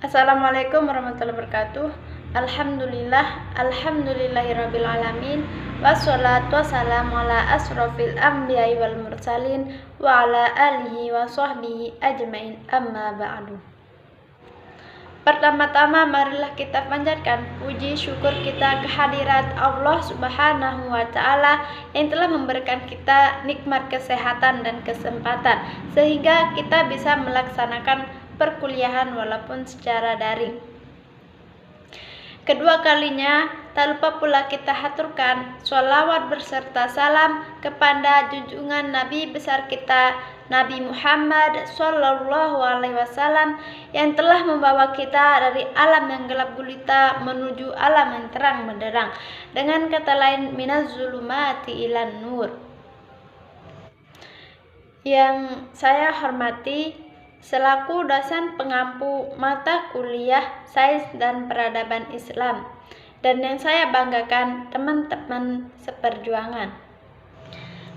Assalamualaikum warahmatullahi wabarakatuh. Alhamdulillahirabbil alamin. Wassalatu wassalamu ala asrofil anbiya'i wal mursalin wa ala alihi wa sahbihi ajmain, amma ba'du. Pertama-tama marilah kita panjatkan puji syukur kita kehadirat Allah Subhanahu wa Ta'ala yang telah memberikan kita nikmat kesehatan dan kesempatan sehingga kita bisa melaksanakan perkuliahan walaupun secara daring. Kedua kalinya, tak lupa pula kita haturkan sholawat berserta salam kepada junjungan Nabi besar kita, Nabi Muhammad Sallallahu Alaihi Wasallam, yang telah membawa kita dari alam yang gelap gulita menuju alam yang terang benderang, dengan kata lain minaz zulumati ilan nur. Yang saya hormati selaku dosen pengampu mata kuliah Sains dan Peradaban Islam, dan yang saya banggakan teman-teman seperjuangan.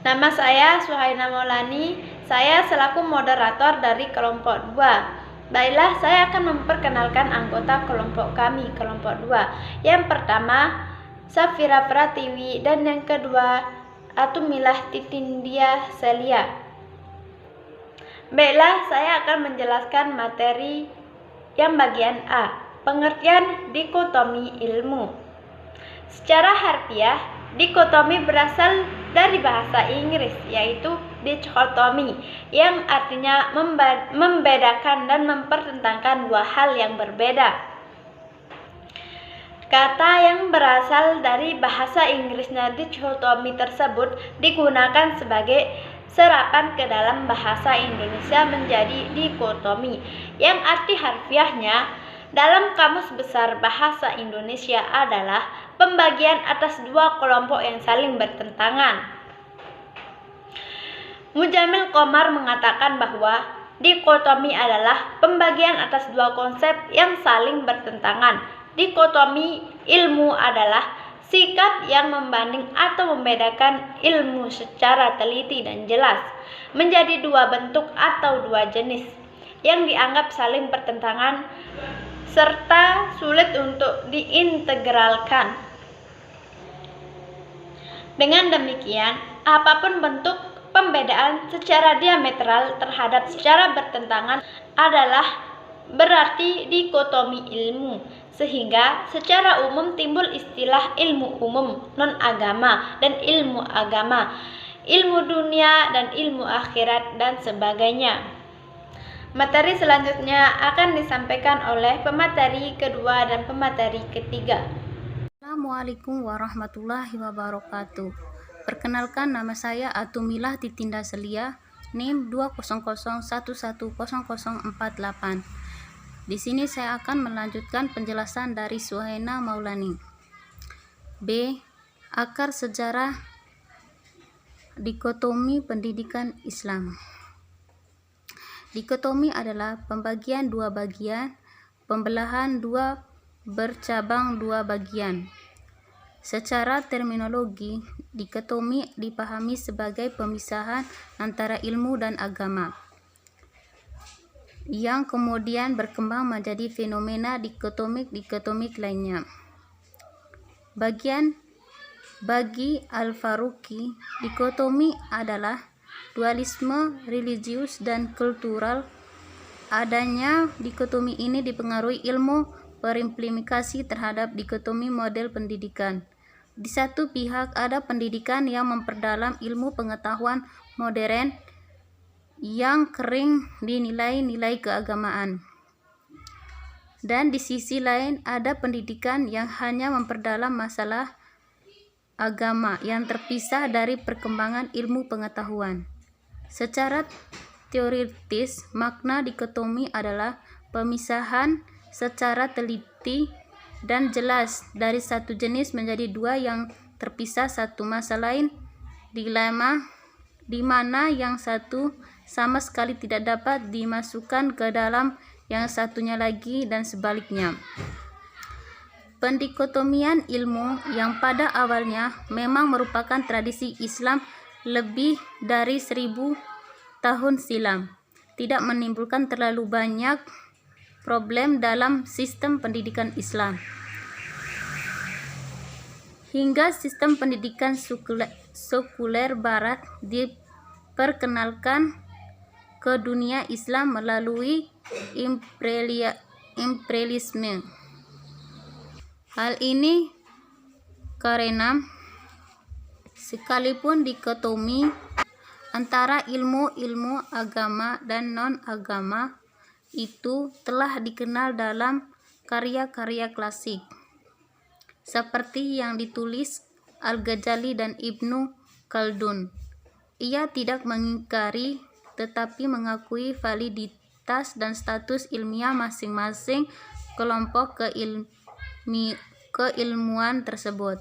Nama saya Suhaina Maulani, saya selaku moderator dari kelompok 2. Baiklah, saya akan memperkenalkan anggota kelompok kami, kelompok 2. Yang pertama, Safira Pratiwi, dan yang kedua, Atumilah Titindia Celia. Baiklah, saya akan menjelaskan materi yang bagian A, pengertian dikotomi ilmu. Secara harfiah, dikotomi berasal dari bahasa Inggris, yaitu dichotomy, yang artinya membedakan dan mempertentangkan dua hal yang berbeda. Kata yang berasal dari bahasa Inggrisnya dichotomy tersebut digunakan sebagai serapan ke dalam bahasa Indonesia menjadi dikotomi, yang arti harfiahnya dalam Kamus Besar Bahasa Indonesia adalah pembagian atas dua kelompok yang saling bertentangan. Mujamil Komar mengatakan bahwa dikotomi adalah pembagian atas dua konsep yang saling bertentangan. Dikotomi ilmu adalah sikap yang membanding atau membedakan ilmu secara teliti dan jelas menjadi dua bentuk atau dua jenis yang dianggap saling bertentangan serta sulit untuk diintegralkan. Dengan demikian, apapun bentuk pembedaan secara diametral terhadap secara bertentangan adalah berarti dikotomi ilmu, sehingga secara umum timbul istilah ilmu umum, non-agama, dan ilmu agama, ilmu dunia dan ilmu akhirat, dan sebagainya. Materi selanjutnya akan disampaikan oleh pemateri kedua dan pemateri ketiga. Assalamualaikum warahmatullahi wabarakatuh. Perkenalkan, nama saya Atumilah Titinda Celia, NIM 200110048. Di sini saya akan melanjutkan penjelasan dari Suhaina Maulani. B. Akar sejarah dikotomi pendidikan Islam. Dikotomi adalah pembagian dua bagian, pembelahan dua bercabang dua bagian. Secara terminologi, dikotomi dipahami sebagai pemisahan antara ilmu dan agama, yang kemudian berkembang menjadi fenomena dikotomik lainnya. Bagi Al-Faruqi, dikotomi adalah dualisme religius dan kultural. Adanya dikotomi ini dipengaruhi ilmu berimplikasi terhadap dikotomi model pendidikan. Di satu pihak ada pendidikan yang memperdalam ilmu pengetahuan modern yang kering dinilai nilai keagamaan, dan di sisi lain ada pendidikan yang hanya memperdalam masalah agama yang terpisah dari perkembangan ilmu pengetahuan. Secara teoritis, makna dikotomi adalah pemisahan secara teliti dan jelas dari satu jenis menjadi dua yang terpisah satu masa lain, di mana yang satu sama sekali tidak dapat dimasukkan ke dalam yang satunya lagi, dan sebaliknya. Pendikotomian ilmu yang pada awalnya memang merupakan tradisi Islam lebih dari 1000 tahun silam, tidak menimbulkan terlalu banyak problem dalam sistem pendidikan Islam. Hingga sistem pendidikan sekuler Barat diperkenalkan ke dunia Islam melalui imperialisme. Hal ini karena sekalipun dikotomi antara ilmu agama dan non-agama itu telah dikenal dalam karya-karya klasik seperti yang ditulis Al-Ghazali dan Ibnu Khaldun. Ia tidak mengingkari tetapi mengakui validitas dan status ilmiah masing-masing kelompok keilmuan tersebut.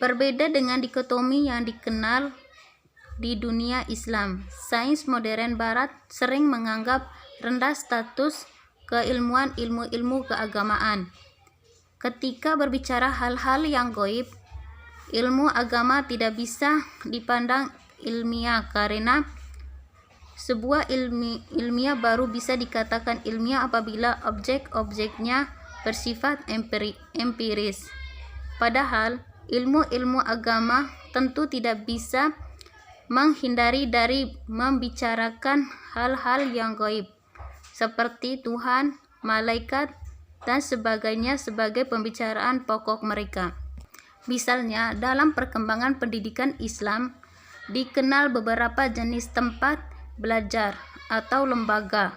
Berbeda dengan dikotomi yang dikenal di dunia Islam, sains modern Barat sering menganggap rendah status keilmuan ilmu keagamaan. Ketika berbicara hal-hal yang gaib, ilmu agama tidak bisa dipandang ilmiah karena sebuah ilmiah baru bisa dikatakan ilmiah apabila objek-objeknya bersifat empiris. Padahal ilmu agama tentu tidak bisa menghindari dari membicarakan hal-hal yang gaib seperti Tuhan, malaikat, dan sebagainya sebagai pembicaraan pokok mereka. Misalnya, dalam perkembangan pendidikan Islam, dikenal beberapa jenis tempat belajar atau lembaga,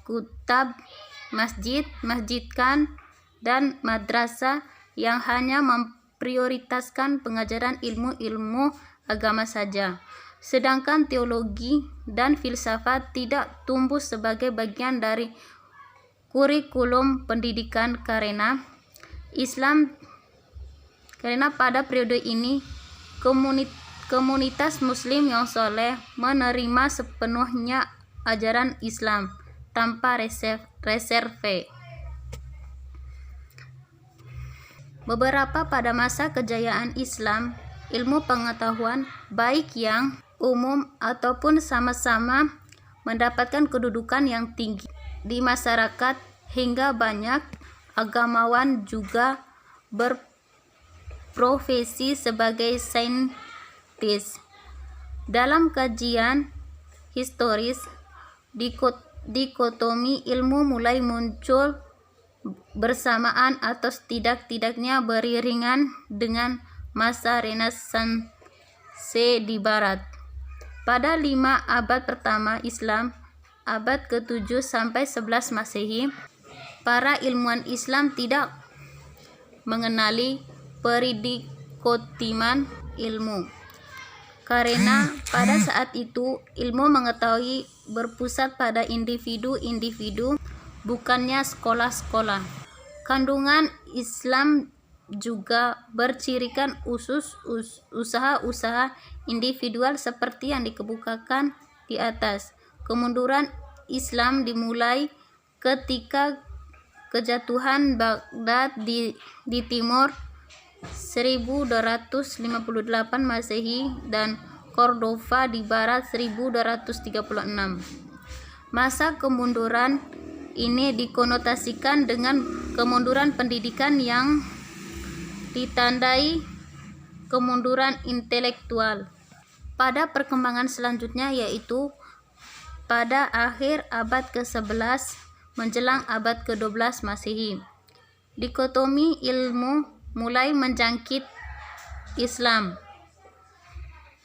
kutab, masjidkan, dan madrasah yang hanya memprioritaskan pengajaran ilmu agama saja. Sedangkan teologi dan filsafat tidak tumbuh sebagai bagian dari kurikulum pendidikan karena pada periode ini komunitas muslim yang soleh menerima sepenuhnya ajaran Islam tanpa reserve. Beberapa pada masa kejayaan Islam, ilmu pengetahuan baik yang umum ataupun sama-sama mendapatkan kedudukan yang tinggi di masyarakat hingga banyak agamawan juga berprofesi sebagai saintis. Dalam kajian historis, dikotomi ilmu mulai muncul bersamaan atau tidak-tidaknya beriringan dengan masa Renaissance di Barat. Pada 5 abad pertama Islam, abad ke-7 sampai 11 Masehi, para ilmuwan Islam tidak mengenali peridikotiman ilmu. Karena pada saat itu ilmu mengetahui berpusat pada individu-individu, bukannya sekolah-sekolah. Kandungan Islam juga bercirikan usaha-usaha individual seperti yang dikemukakan di atas. Kemunduran Islam dimulai ketika kejatuhan Baghdad di timur 1258 Masehi dan Cordova di barat 1236. Masa kemunduran ini dikonotasikan dengan kemunduran pendidikan yang ditandai kemunduran intelektual. Pada perkembangan selanjutnya yaitu pada akhir abad ke-11 menjelang abad ke-12 Masehi, dikotomi ilmu mulai menjangkit Islam.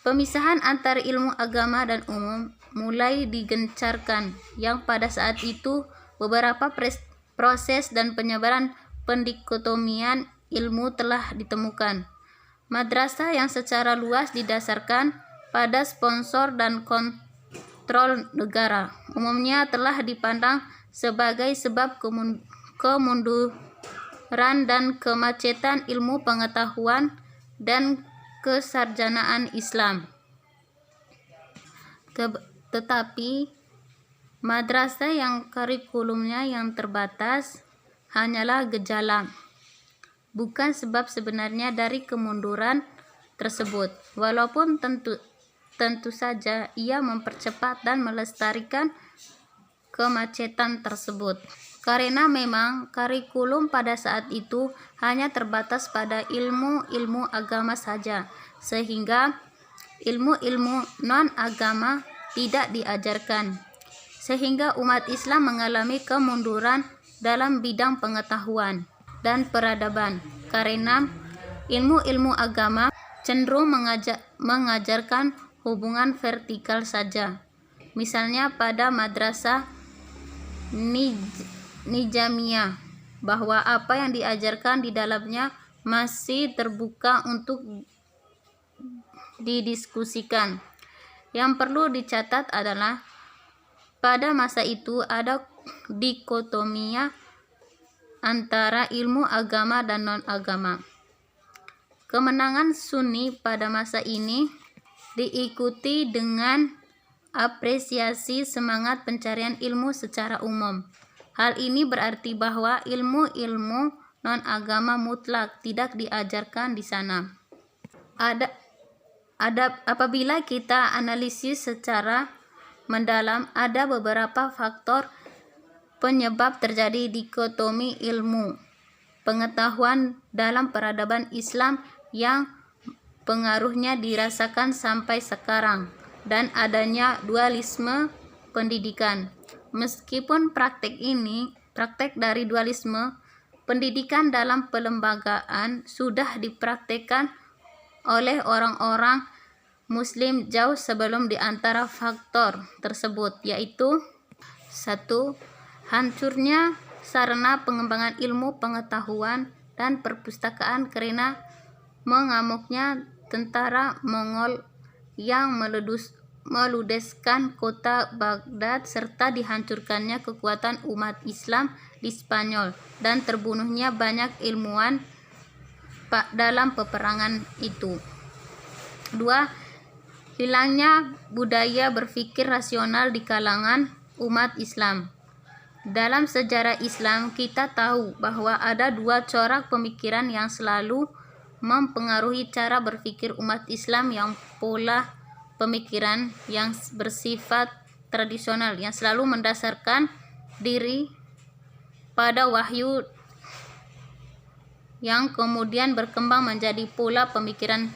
Pemisahan antara ilmu agama dan umum mulai digencarkan, yang pada saat itu beberapa proses dan penyebaran pendikotomian ilmu telah ditemukan. Madrasah yang secara luas didasarkan pada sponsor dan kontrol negara umumnya telah dipandang sebagai sebab kemunduran dan kemacetan ilmu pengetahuan dan kesarjanaan Islam. Tetapi madrasah yang kurikulumnya yang terbatas hanyalah gejala, bukan sebab sebenarnya dari kemunduran tersebut. Walaupun tentu saja ia mempercepat dan melestarikan kemacetan tersebut. Karena memang kurikulum pada saat itu hanya terbatas pada ilmu-ilmu agama saja, sehingga ilmu-ilmu non-agama tidak diajarkan, sehingga umat Islam mengalami kemunduran dalam bidang pengetahuan dan peradaban, karena ilmu-ilmu agama cenderung mengajarkan hubungan vertikal saja. Misalnya pada madrasah Nijamiyah, bahwa apa yang diajarkan di dalamnya masih terbuka untuk didiskusikan. Yang perlu dicatat adalah pada masa itu ada dikotomia antara ilmu agama dan non-agama. Kemenangan Sunni pada masa ini diikuti dengan apresiasi semangat pencarian ilmu secara umum. Hal ini berarti bahwa ilmu-ilmu non-agama mutlak tidak diajarkan di sana. Apabila kita analisis secara mendalam, ada beberapa faktor penyebab terjadi dikotomi ilmu pengetahuan dalam peradaban Islam yang pengaruhnya dirasakan sampai sekarang, dan adanya dualisme pendidikan. Meskipun praktek dari dualisme pendidikan dalam pelembagaan sudah dipraktekkan oleh orang-orang Muslim jauh sebelum di antara faktor tersebut, yaitu 1. Hancurnya sarana pengembangan ilmu pengetahuan dan perpustakaan karena mengamuknya tentara Mongol yang meludeskan kota Baghdad, serta dihancurkannya kekuatan umat Islam di Spanyol dan terbunuhnya banyak ilmuwan dalam peperangan itu. 2. Hilangnya budaya berpikir rasional di kalangan umat Islam. Dalam sejarah Islam kita tahu bahwa ada dua corak pemikiran yang selalu mempengaruhi cara berpikir umat Islam, yang pola pemikiran yang bersifat tradisional yang selalu mendasarkan diri pada wahyu, yang kemudian berkembang menjadi pola pemikiran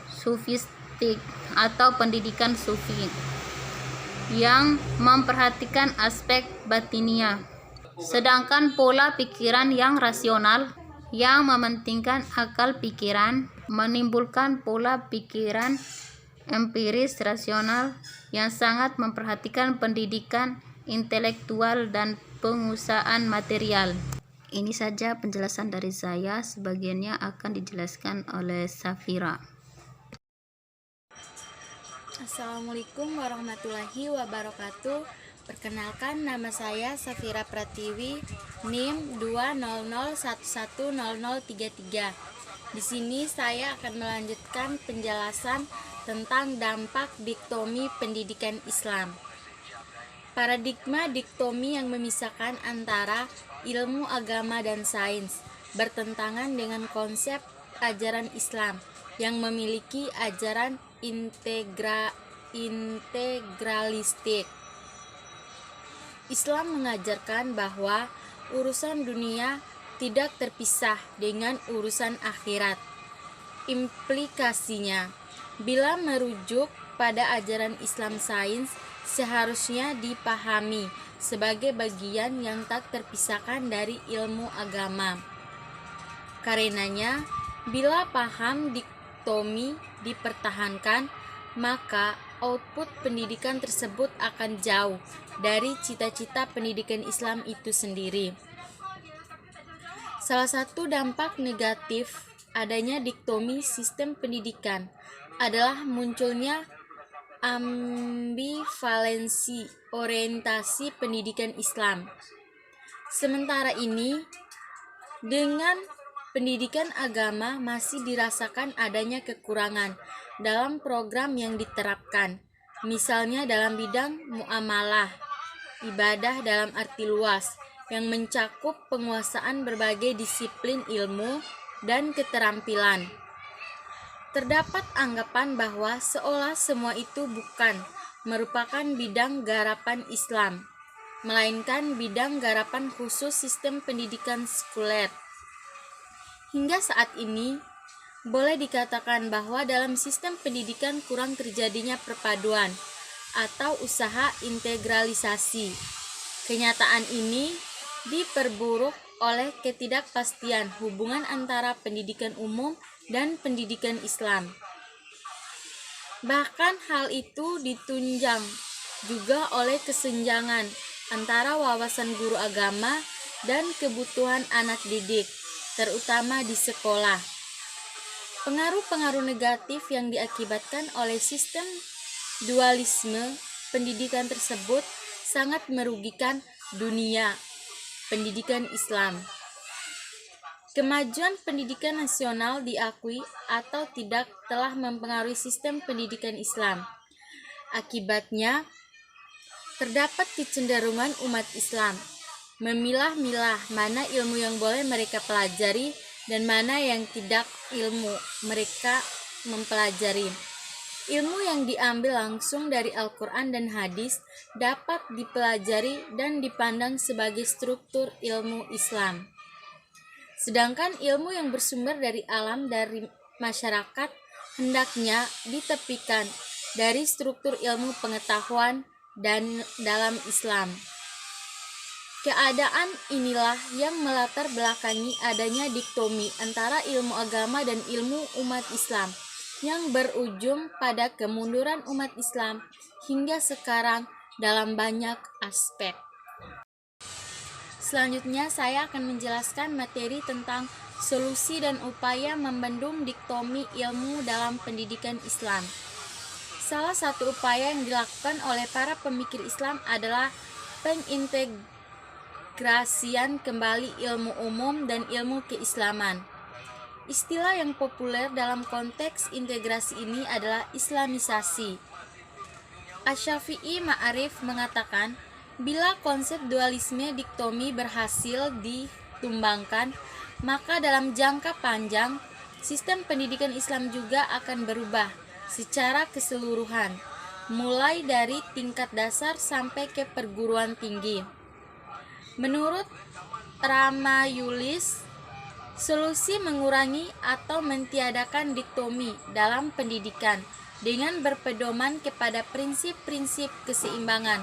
sufistik atau pendidikan sufi yang memperhatikan aspek batinia, sedangkan pola pikiran yang rasional yang mementingkan akal pikiran menimbulkan pola pikiran empiris rasional yang sangat memperhatikan pendidikan intelektual dan penguasaan material. Ini saja penjelasan dari saya, sebagiannya akan dijelaskan oleh Safira. Assalamualaikum warahmatullahi wabarakatuh. Perkenalkan, nama saya Safira Pratiwi, NIM 200110033. Di sini saya akan melanjutkan penjelasan tentang dampak diktomi pendidikan Islam. Paradigma diktomi yang memisahkan antara ilmu agama dan sains bertentangan dengan konsep ajaran Islam yang memiliki ajaran integralistik. Islam mengajarkan bahwa urusan dunia tidak terpisah dengan urusan akhirat. Implikasinya, bila merujuk pada ajaran Islam, sains seharusnya dipahami sebagai bagian yang tak terpisahkan dari ilmu agama. Karenanya, bila paham diktomi dipertahankan, maka output pendidikan tersebut akan jauh dari cita-cita pendidikan Islam itu sendiri. Salah satu dampak negatif adanya diktomi sistem pendidikan adalah munculnya ambivalensi orientasi pendidikan Islam. Sementara ini, dengan pendidikan agama masih dirasakan adanya kekurangan dalam program yang diterapkan, misalnya dalam bidang muamalah, ibadah dalam arti luas, yang mencakup penguasaan berbagai disiplin ilmu dan keterampilan. Terdapat anggapan bahwa seolah semua itu bukan merupakan bidang garapan Islam, melainkan bidang garapan khusus sistem pendidikan sekuler. Hingga saat ini, boleh dikatakan bahwa dalam sistem pendidikan kurang terjadinya perpaduan atau usaha integralisasi. Kenyataan ini diperburuk oleh ketidakpastian hubungan antara pendidikan umum dan pendidikan Islam. Bahkan hal itu ditunjang juga oleh kesenjangan antara wawasan guru agama dan kebutuhan anak didik, terutama di sekolah. Pengaruh-pengaruh negatif yang diakibatkan oleh sistem dualisme pendidikan tersebut sangat merugikan dunia pendidikan Islam. Kemajuan pendidikan nasional diakui atau tidak telah mempengaruhi sistem pendidikan Islam. Akibatnya, terdapat kecenderungan umat Islam memilah-milah mana ilmu yang boleh mereka pelajari dan mana yang tidak ilmu mereka mempelajari. Ilmu yang diambil langsung dari Al-Quran dan hadis dapat dipelajari dan dipandang sebagai struktur ilmu Islam. Sedangkan ilmu yang bersumber dari alam dari masyarakat hendaknya ditepikan dari struktur ilmu pengetahuan dan dalam Islam. Keadaan inilah yang melatar belakangi adanya dikotomi antara ilmu agama dan ilmu umat Islam yang berujung pada kemunduran umat Islam hingga sekarang dalam banyak aspek. Selanjutnya saya akan menjelaskan materi tentang solusi dan upaya membendung dikotomi ilmu dalam pendidikan Islam. Salah satu upaya yang dilakukan oleh para pemikir Islam adalah pengintegrasian kembali ilmu umum dan ilmu keislaman. Istilah yang populer dalam konteks integrasi ini adalah Islamisasi. Asy-Syafi'i Ma'arif mengatakan, bila konsep dualisme dikotomi berhasil ditumbangkan, maka dalam jangka panjang, sistem pendidikan Islam juga akan berubah secara keseluruhan, mulai dari tingkat dasar sampai ke perguruan tinggi. Menurut Ramayulis, solusi mengurangi atau mentiadakan dikotomi dalam pendidikan dengan berpedoman kepada prinsip-prinsip keseimbangan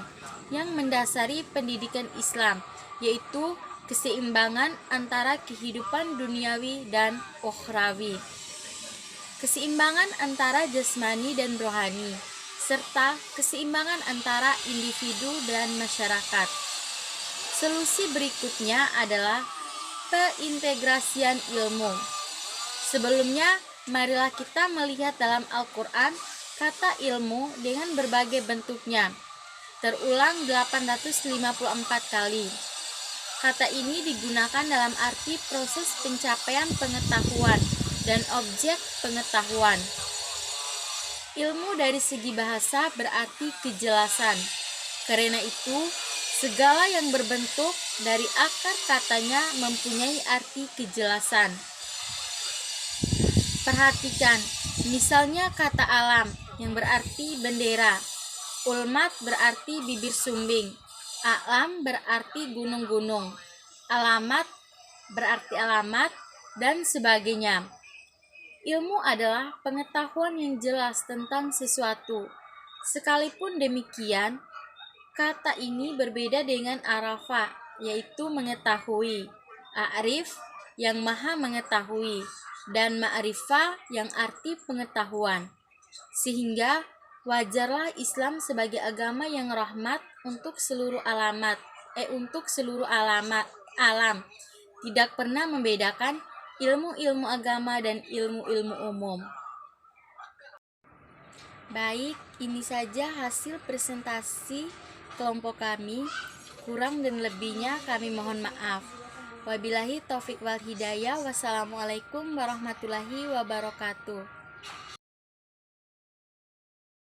yang mendasari pendidikan Islam, yaitu keseimbangan antara kehidupan duniawi dan ukhrawi, keseimbangan antara jasmani dan rohani, serta keseimbangan antara individu dan masyarakat. Solusi berikutnya adalah peintegrasian ilmu. Sebelumnya, marilah kita melihat dalam Al-Quran kata ilmu dengan berbagai bentuknya, terulang 854 kali. Kata ini digunakan dalam arti proses pencapaian pengetahuan dan objek pengetahuan. Ilmu dari segi bahasa berarti kejelasan. Karena itu, segala yang berbentuk dari akar katanya mempunyai arti kejelasan. Perhatikan, misalnya kata alam yang berarti bendera, ulmat berarti bibir sumbing, alam berarti gunung-gunung, alamat berarti alamat, dan sebagainya. Ilmu adalah pengetahuan yang jelas tentang sesuatu. Sekalipun demikian, kata ini berbeda dengan arafa, yaitu mengetahui, a'rif yang maha mengetahui, dan ma'rifah yang arti pengetahuan. Sehingga wajarlah Islam sebagai agama yang rahmat untuk seluruh alam, tidak pernah membedakan ilmu-ilmu agama dan ilmu-ilmu umum. Baik, ini saja hasil presentasi kelompok kami. Kurang dan lebihnya kami mohon maaf. Wabillahi taufik wal hidayah. Wassalamualaikum warahmatullahi wabarakatuh.